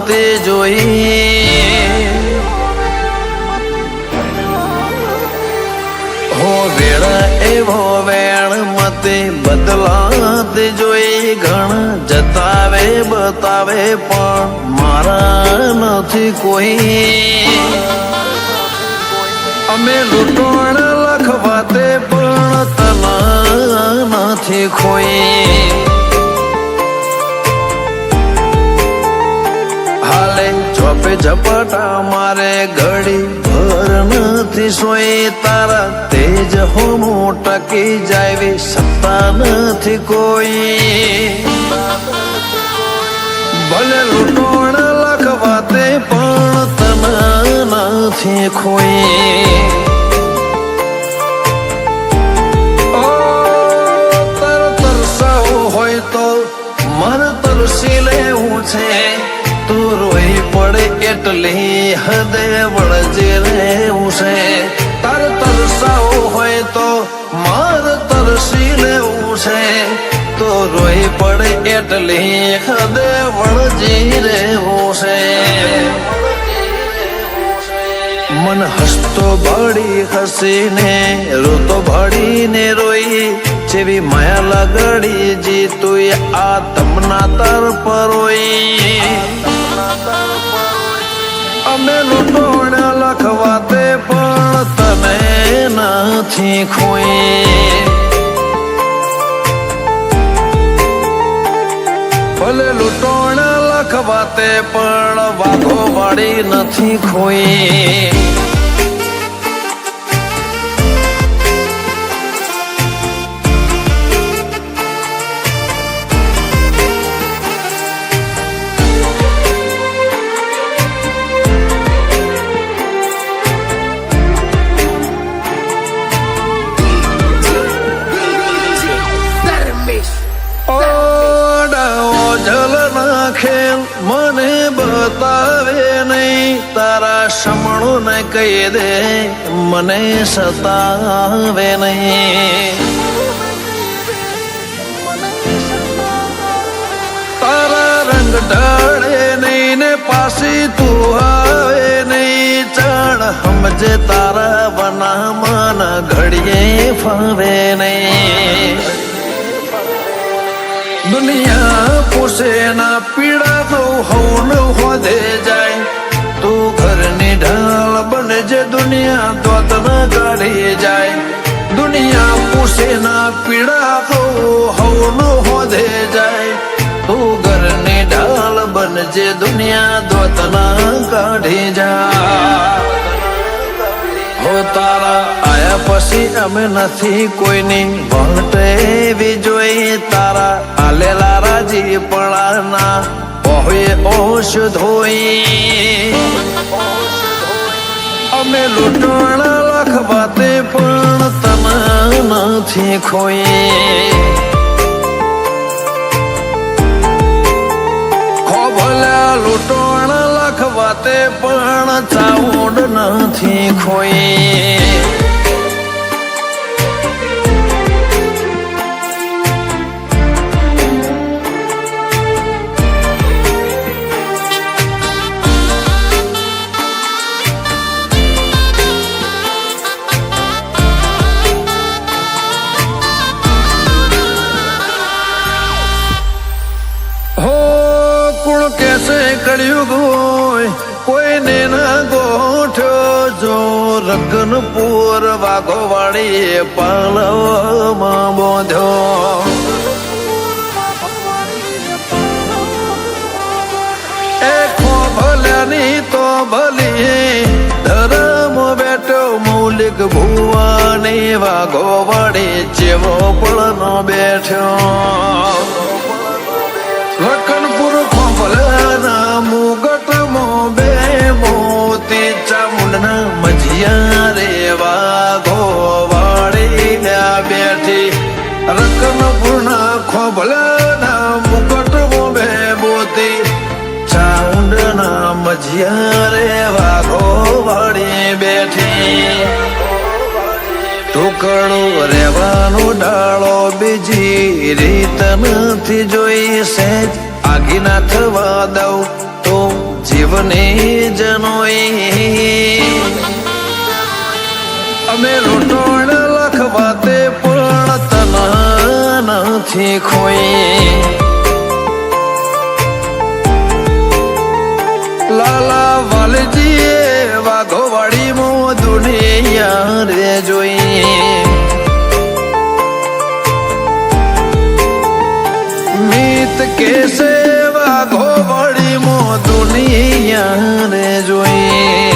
તે જોઈ હો વેળા એવો વેણ મતે બદલાતે જોઈ ઘણ જતાવે બતાવે પણ મારા નથી કોઈ અમે લૂંટણ લખવાતે પણ તના નથી ખોઈ હાલે ચોપે ઝપટા મારે ઘડી ભર નથી સોઈ તારા તેજ હોમો ટકી જાય સત્તા નથી કોઈ ભલે લૂંટણ લખવાતે પણ તના નથી ખોઈ હોય તો મન તરસી લેવું છે તું રોઈ પડે એટલી હદે વળજે રહેવું છે તાર તરસાવો હોય તો માર તરસી લેવું છે તો રોઈ પડે એટલી હદે વળજી રહેવું છે મન હસતો ભાડી હસીને રોતો ભાડીને રોઈ જેવી માયા લગડી જીતું આ તમના તર પરોઈ અમે લૂંટણ લખવાતે પણ તને નથી ખોઈ ભલે લૂંટણ લખવાતે પણ વાઘો વાળી નથી ખોઈ મને બતાવે નહીં તારા સમણો ને કહી દે મને સતાવે નહીં તારા રંગ ઢળે નહીં ને પાછી તું આવે નહીં ચાણ સમજે તારા બનામાં ઘડીએ ફાવે નહીં દુનિયા પૂછે ના પીડા તો હવન હોદે જાય તું ઘરની ઢાલ બનજે દુનિયા દોત ના કાઢી જાય દુનિયા પૂછે ના પીડા તો હવન હોદે જાય તું ઘરની ઢાલ બનજે દુનિયા દોત ના કાઢી જાય હો તારા આયા પછી અમે નથી કોઈની વહટે એવી જોઈ તારા આલેલા રાજી પણાના ઓહે ઓશ ધોઈ અમે લૂંટણ લખવાતે પણ તને નથી ખોઈ ખો ભલા લૂંટણ લખવાતે પણ ચાઉંડ નથી ખોઈ કળિયુગ હોય કોઈને ના ગોઠ્યો જો રગનપુર વાઘો વાળી પાલવમાં બોધ્યો એ ખો ભલ્યાની તો ભલી ધર્મ બેઠો મૌલિક ભુવાની વાઘો વાળી ચેવો પળનો બેઠ્યો રકનપુર ખોભલાના મુગટમાં બે મોતી ચામુંડના મજિયા રે વાઘો વાળી બેઠી રકનપુરના ખોભલાના મુગટમાં બે મોતી ચામુંડના મજિયા રે વાઘો વાળી બેઠી ટુકડું રહેવાનો ડાળો બીજી રીત નથી જોઈ સેજ આગી ના થવા દઉં બની જનોઈ અમે લૂંટોણ લખવાતે પૂર્ણ તન નથી ખોઈ લાલા વાલજીએ વાઘોવાડી મો દુનિયા રે જોઈ મીત કેસે વાઘોવાડી મો દુનિયા રે જોઈ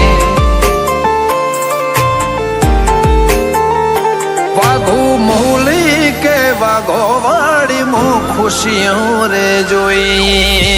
વાઘો મૌલી કે વાઘોવાડી મો ખુશીઓ રે જોઈ